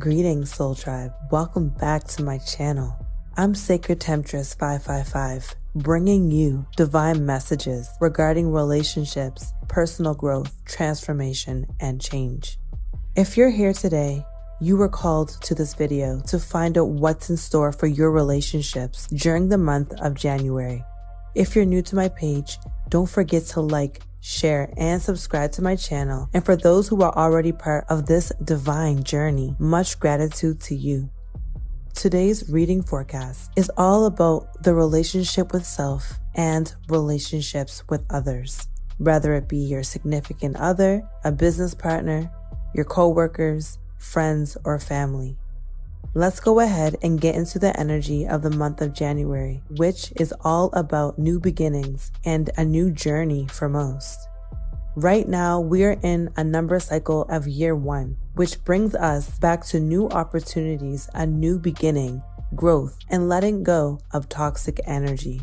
Greetings, Soul Tribe. Welcome back to my channel. I'm Sacred Temptress 555, bringing you divine messages regarding relationships, personal growth, transformation, and change. If you're here today, you were called to this video to find out what's in store for your relationships during the month of January. If you're new to my page, don't forget to like, share, and subscribe to my channel. And for those who are already part of this divine journey, much gratitude to you. Today's reading forecast is all about the relationship with self and relationships with others, whether it be your significant other, a business partner, your co-workers, friends, or family. Let's go ahead and get into the energy of the month of January, which is all about new beginnings and a new journey for most. Right now, we are in a number cycle of year 1, which brings us back to new opportunities, a new beginning, growth, and letting go of toxic energy.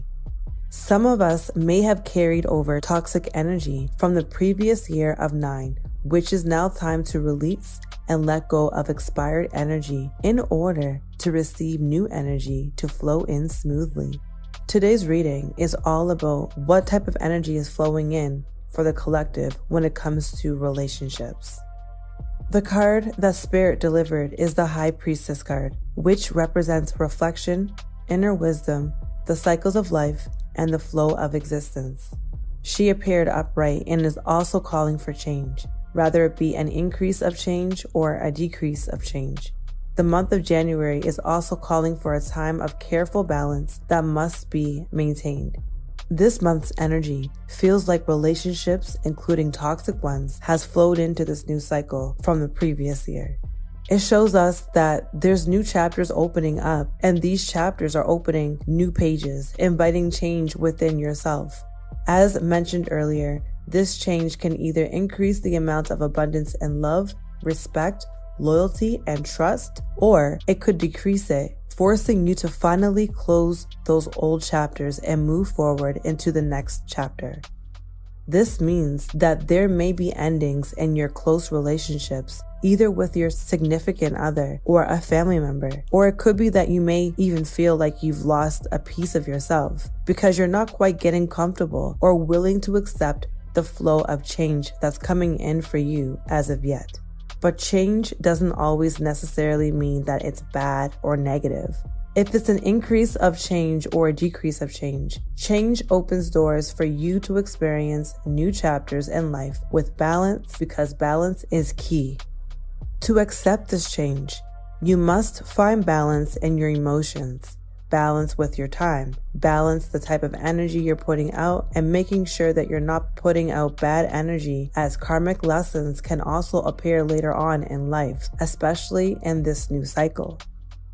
Some of us may have carried over toxic energy from the previous year of 9, which is now time to release and let go of expired energy in order to receive new energy to flow in smoothly. Today's reading is all about what type of energy is flowing in for the collective when it comes to relationships. The card that Spirit delivered is the High Priestess card, which represents reflection, inner wisdom, the cycles of life, and the flow of existence. She appeared upright and is also calling for change, whether it be an increase of change or a decrease of change. The month of January is also calling for a time of careful balance that must be maintained. This month's energy feels like relationships, including toxic ones, has flowed into this new cycle from the previous year. It shows us that there's new chapters opening up, and these chapters are opening new pages, inviting change within yourself. As mentioned earlier, this change can either increase the amount of abundance and love, respect, loyalty, and trust, or it could decrease it, forcing you to finally close those old chapters and move forward into the next chapter. This means that there may be endings in your close relationships, either with your significant other or a family member, or it could be that you may even feel like you've lost a piece of yourself because you're not quite getting comfortable or willing to accept the flow of change that's coming in for you as of yet. But change doesn't always necessarily mean that it's bad or negative. If it's an increase of change or a decrease of change, change opens doors for you to experience new chapters in life with balance, because balance is key. To accept this change, you must find balance in your emotions, balance with your time, balance the type of energy you're putting out, and making sure that you're not putting out bad energy, as karmic lessons can also appear later on in life, especially in this new cycle.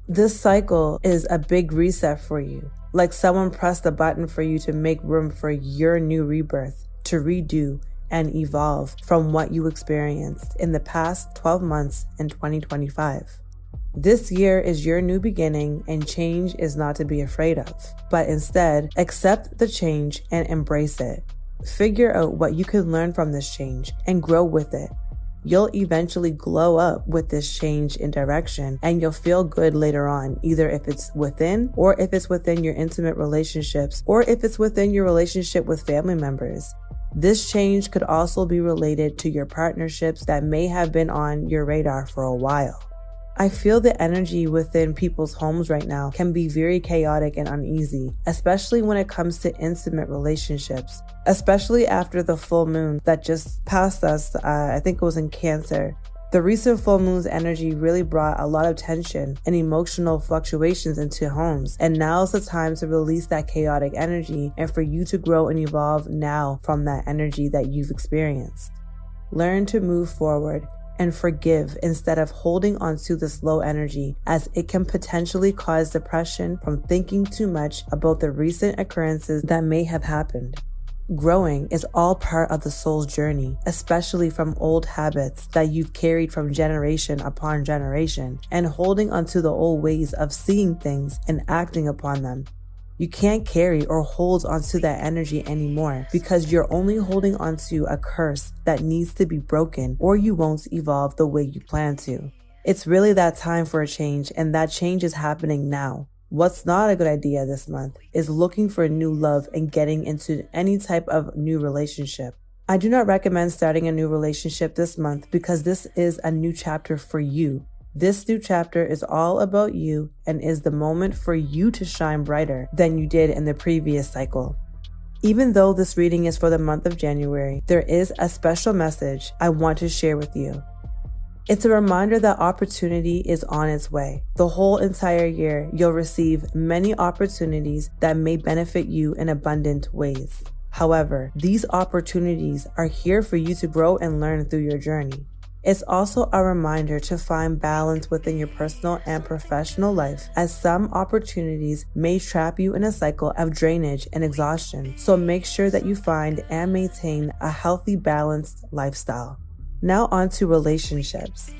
This cycle is a big reset for you, like someone pressed a button for you to make room for your new rebirth, to redo and evolve from what you experienced in the past 12 months in 2025. This year is your new beginning, and change is not to be afraid of, but instead accept the change and embrace it. Figure out what you can learn from this change and grow with it. You'll eventually glow up with this change in direction, and you'll feel good later on, either if it's within or if it's within your intimate relationships, or if it's within your relationship with family members. This change could also be related to your partnerships that may have been on your radar for a while. I feel the energy within people's homes right now can be very chaotic and uneasy, especially when it comes to intimate relationships, especially after the full moon that just passed us. I think it was in Cancer. The recent full moon's energy really brought a lot of tension and emotional fluctuations into homes, and now's the time to release that chaotic energy and for you to grow and evolve now from that energy that you've experienced. Learn to move forward and forgive instead of holding on to this low energy, as it can potentially cause depression from thinking too much about the recent occurrences that may have happened. Growing is all part of the soul's journey, especially from old habits that you've carried from generation upon generation, and holding onto the old ways of seeing things and acting upon them. You can't carry or hold onto that energy anymore, because you're only holding onto a curse that needs to be broken, or you won't evolve the way you plan to. It's really that time for a change, and that change is happening now. What's not a good idea this month is looking for new love and getting into any type of new relationship. I do not recommend starting a new relationship this month because this is a new chapter for you. This new chapter is all about you and is the moment for you to shine brighter than you did in the previous cycle. Even though this reading is for the month of January, there is a special message I want to share with you. It's a reminder that opportunity is on its way. The whole entire year, you'll receive many opportunities that may benefit you in abundant ways. However, these opportunities are here for you to grow and learn through your journey. It's also a reminder to find balance within your personal and professional life, as some opportunities may trap you in a cycle of drainage and exhaustion. So make sure that you find and maintain a healthy, balanced lifestyle. Now on to relationships.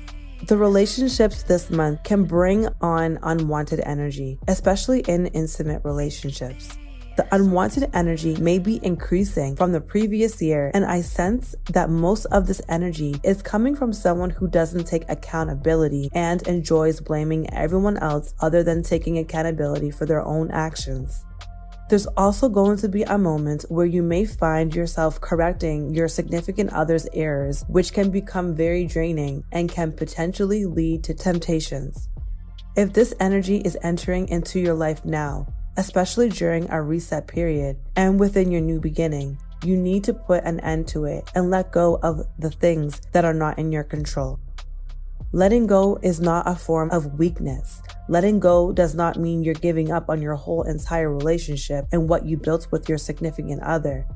The relationships this month can bring on unwanted energy, especially in intimate relationships. The unwanted energy may be increasing from the previous year, and I sense that most of this energy is coming from someone who doesn't take accountability and enjoys blaming everyone else other than taking accountability for their own actions. There's also going to be a moment where you may find yourself correcting your significant other's errors, which can become very draining and can potentially lead to temptations. If this energy is entering into your life now, especially during a reset period and within your new beginning, you need to put an end to it and let go of the things that are not in your control. Letting go is not a form of weakness. Letting go does not mean you're giving up on your whole entire relationship and what you built with your significant other.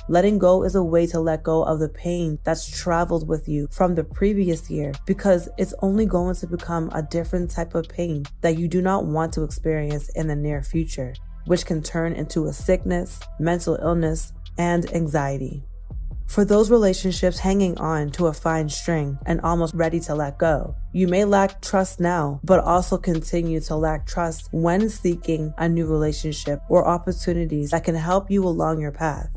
Letting go is a way to let go of the pain that's traveled with you from the previous year, because it's only going to become a different type of pain that you do not want to experience in the near future, which can turn into a sickness, mental illness, and anxiety. For those relationships hanging on to a fine string and almost ready to let go, you may lack trust now, but also continue to lack trust when seeking a new relationship or opportunities that can help you along your path.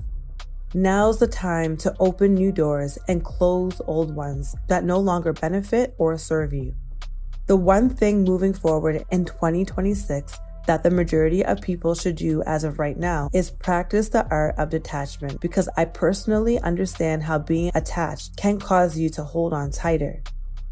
Now's the time to open new doors and close old ones that no longer benefit or serve you. The one thing moving forward in 2026 that the majority of people should do as of right now is practice the art of detachment, because I personally understand how being attached can cause you to hold on tighter.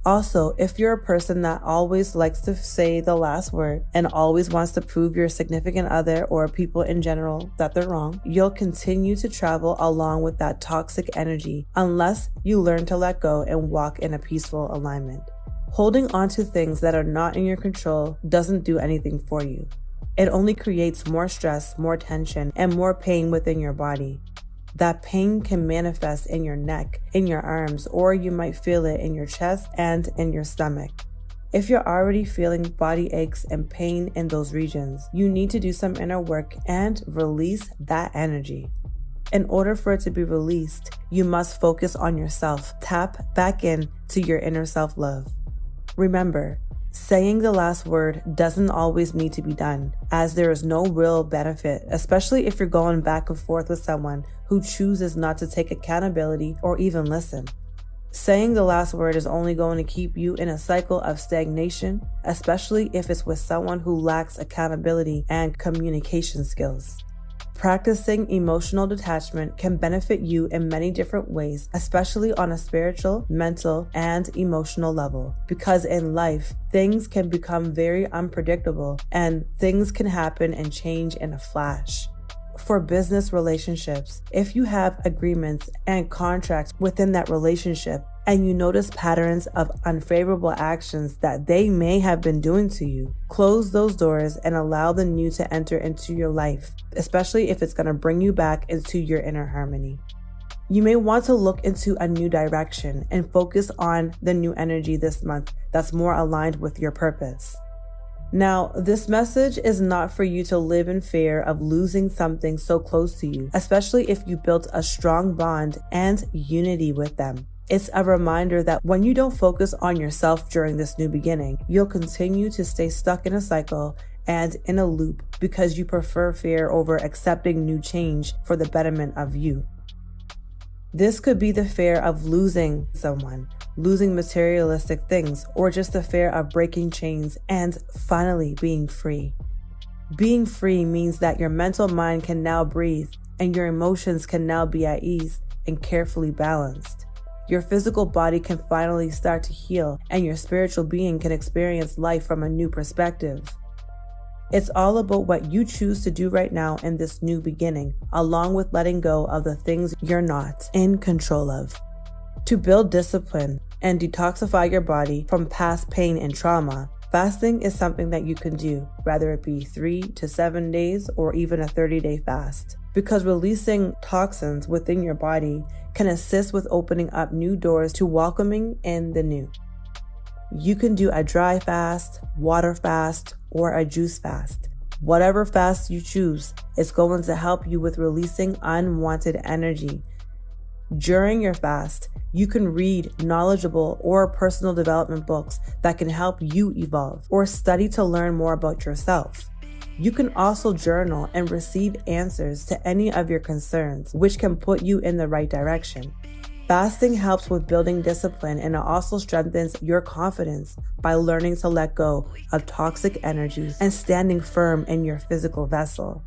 Also, if you're a person that always likes to say the last word and always wants to prove your significant other or people in general that they're wrong, you'll continue to travel along with that toxic energy unless you learn to let go and walk in a peaceful alignment. Holding on to things that are not in your control doesn't do anything for you. It only creates more stress, more tension, and more pain within your body. That pain can manifest in your neck, in your arms, or you might feel it in your chest and in your stomach. If you're already feeling body aches and pain in those regions, you need to do some inner work and release that energy. In order for it to be released, you must focus on yourself. Tap back in to your inner self-love. Remember, saying the last word doesn't always need to be done, as there is no real benefit, especially if you're going back and forth with someone who chooses not to take accountability or even listen. Saying the last word is only going to keep you in a cycle of stagnation, especially if it's with someone who lacks accountability and communication skills. Practicing emotional detachment can benefit you in many different ways, especially on a spiritual, mental, and emotional level. Because in life, things can become very unpredictable and things can happen and change in a flash. For business relationships, if you have agreements and contracts within that relationship, and you notice patterns of unfavorable actions that they may have been doing to you, close those doors and allow the new to enter into your life, especially if it's going to bring you back into your inner harmony. You may want to look into a new direction and focus on the new energy this month that's more aligned with your purpose. Now, this message is not for you to live in fear of losing something so close to you, especially if you built a strong bond and unity with them. It's a reminder that when you don't focus on yourself during this new beginning, you'll continue to stay stuck in a cycle and in a loop because you prefer fear over accepting new change for the betterment of you. This could be the fear of losing someone, losing materialistic things, or just the fear of breaking chains, and finally being free. Being free means that your mental mind can now breathe and your emotions can now be at ease and carefully balanced. Your physical body can finally start to heal and your spiritual being can experience life from a new perspective. It's all about what you choose to do right now in this new beginning, along with letting go of the things you're not in control of. To build discipline and detoxify your body from past pain and trauma, fasting is something that you can do, whether it be 3 to 7 days or even a 30-day fast, because releasing toxins within your body can assist with opening up new doors to welcoming in the new. You can do a dry fast, water fast, or a juice fast. Whatever fast you choose is going to help you with releasing unwanted energy. During your fast, you can read knowledgeable or personal development books that can help you evolve, or study to learn more about yourself. You can also journal and receive answers to any of your concerns, which can put you in the right direction. Fasting helps with building discipline, and it also strengthens your confidence by learning to let go of toxic energy and standing firm in your physical vessel.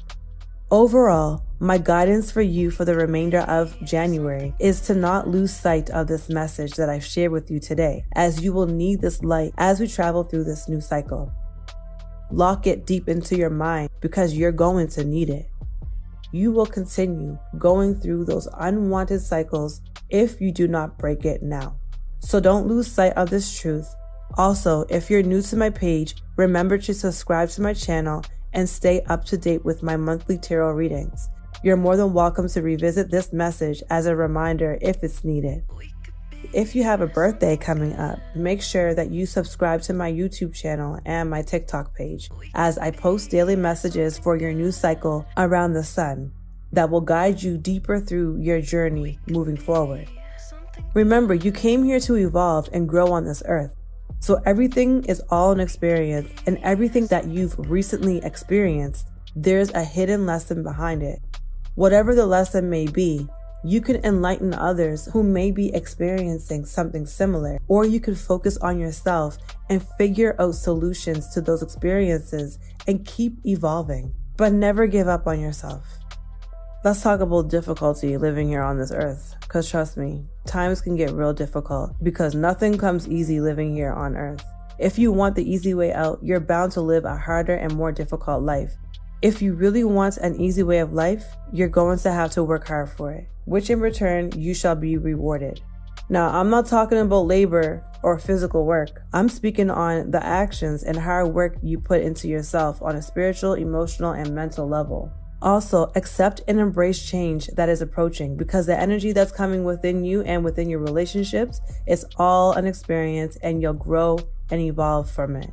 Overall, my guidance for you for the remainder of January is to not lose sight of this message that I've shared with you today, as you will need this light as we travel through this new cycle. Lock it deep into your mind because you're going to need it. You will continue going through those unwanted cycles if you do not break it now. So don't lose sight of this truth. Also, if you're new to my page, remember to subscribe to my channel and stay up to date with my monthly tarot readings. You're more than welcome to revisit this message as a reminder if it's needed. If you have a birthday coming up, make sure that you subscribe to my YouTube channel and my TikTok page, as I post daily messages for your new cycle around the sun that will guide you deeper through your journey moving forward. Remember, you came here to evolve and grow on this earth. So everything is all an experience, and everything that you've recently experienced, there's a hidden lesson behind it. Whatever the lesson may be, you can enlighten others who may be experiencing something similar, or you can focus on yourself and figure out solutions to those experiences and keep evolving, but never give up on yourself. Let's talk about difficulty living here on this earth, because trust me, times can get real difficult because nothing comes easy living here on earth. If you want the easy way out, you're bound to live a harder and more difficult life. If you really want an easy way of life, you're going to have to work hard for it, which in return, you shall be rewarded. Now, I'm not talking about labor or physical work. I'm speaking on the actions and hard work you put into yourself on a spiritual, emotional, and mental level. Also, accept and embrace change that is approaching, because the energy that's coming within you and within your relationships is all an experience, and you'll grow and evolve from it.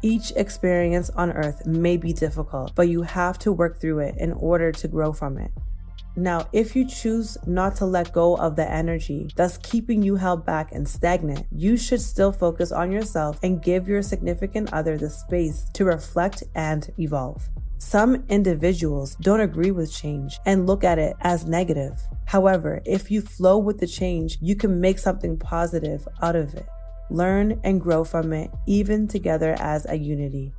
Each experience on earth may be difficult, but you have to work through it in order to grow from it. Now, if you choose not to let go of the energy that's keeping you held back and stagnant, you should still focus on yourself and give your significant other the space to reflect and evolve. Some individuals don't agree with change and look at it as negative. However, if you flow with the change, you can make something positive out of it. Learn and grow from it, even together as a unity.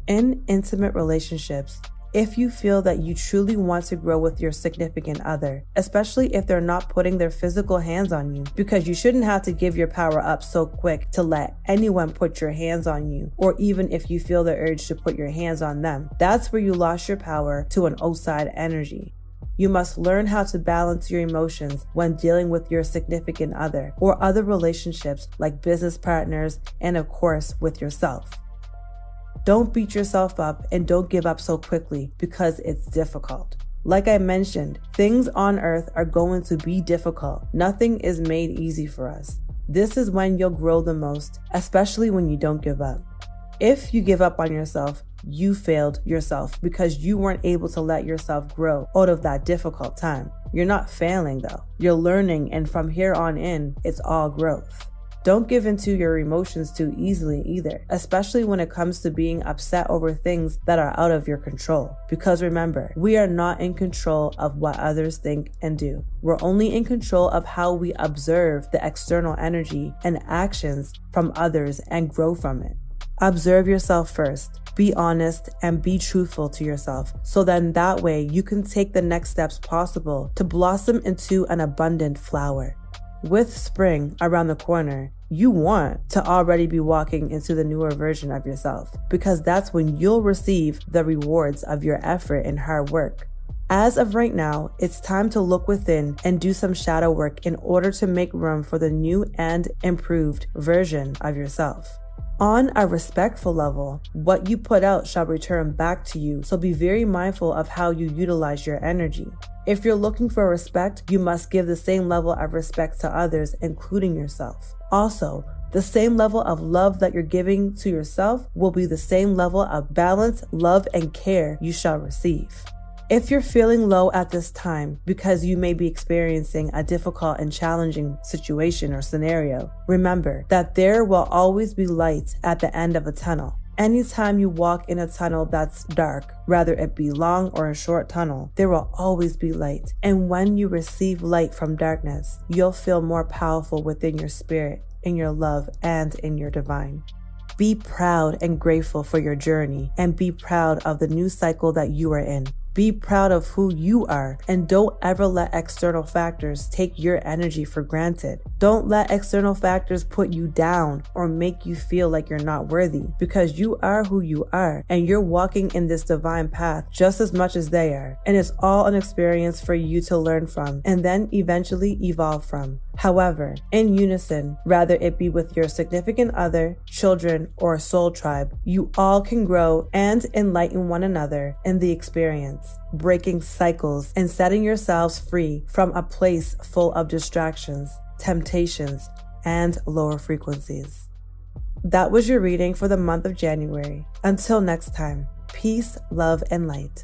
In intimate relationships, if you feel that you truly want to grow with your significant other, especially if they're not putting their physical hands on you, because you shouldn't have to give your power up so quick to let anyone put your hands on you, or even if you feel the urge to put your hands on them, that's where you lost your power to an outside energy. You must learn how to balance your emotions when dealing with your significant other or other relationships like business partners, and of course with yourself. Don't beat yourself up and don't give up so quickly because it's difficult. Like I mentioned, things on earth are going to be difficult. Nothing is made easy for us. This is when you'll grow the most, especially when you don't give up. If you give up on yourself, you failed yourself because you weren't able to let yourself grow out of that difficult time. You're not failing though. You're learning, and from here on in, it's all growth. Don't give into your emotions too easily either, especially when it comes to being upset over things that are out of your control. Because remember, we are not in control of what others think and do. We're only in control of how we observe the external energy and actions from others and grow from it. Observe yourself first. Be honest and be truthful to yourself, so then that way you can take the next steps possible to blossom into an abundant flower. With spring around the corner, you want to already be walking into the newer version of yourself, because that's when you'll receive the rewards of your effort and hard work. As of right now, it's time to look within and do some shadow work in order to make room for the new and improved version of yourself. On a respectful level, what you put out shall return back to you, so be very mindful of how you utilize your energy. If you're looking for respect, you must give the same level of respect to others, including yourself. Also, the same level of love that you're giving to yourself will be the same level of balance, love, and care you shall receive. If you're feeling low at this time because you may be experiencing a difficult and challenging situation or scenario, remember that there will always be light at the end of a tunnel. Anytime you walk in a tunnel that's dark, whether it be long or a short tunnel, there will always be light. And when you receive light from darkness, you'll feel more powerful within your spirit, in your love, and in your divine. Be proud and grateful for your journey, and be proud of the new cycle that you are in. Be proud of who you are, and don't ever let external factors take your energy for granted. Don't let external factors put you down or make you feel like you're not worthy, because you are who you are, and you're walking in this divine path just as much as they are. And it's all an experience for you to learn from and then eventually evolve from. However, in unison, whether it be with your significant other, children, or soul tribe, you all can grow and enlighten one another in the experience, breaking cycles and setting yourselves free from a place full of distractions, temptations, and lower frequencies. That was your reading for the month of January. Until next time, peace, love, and light.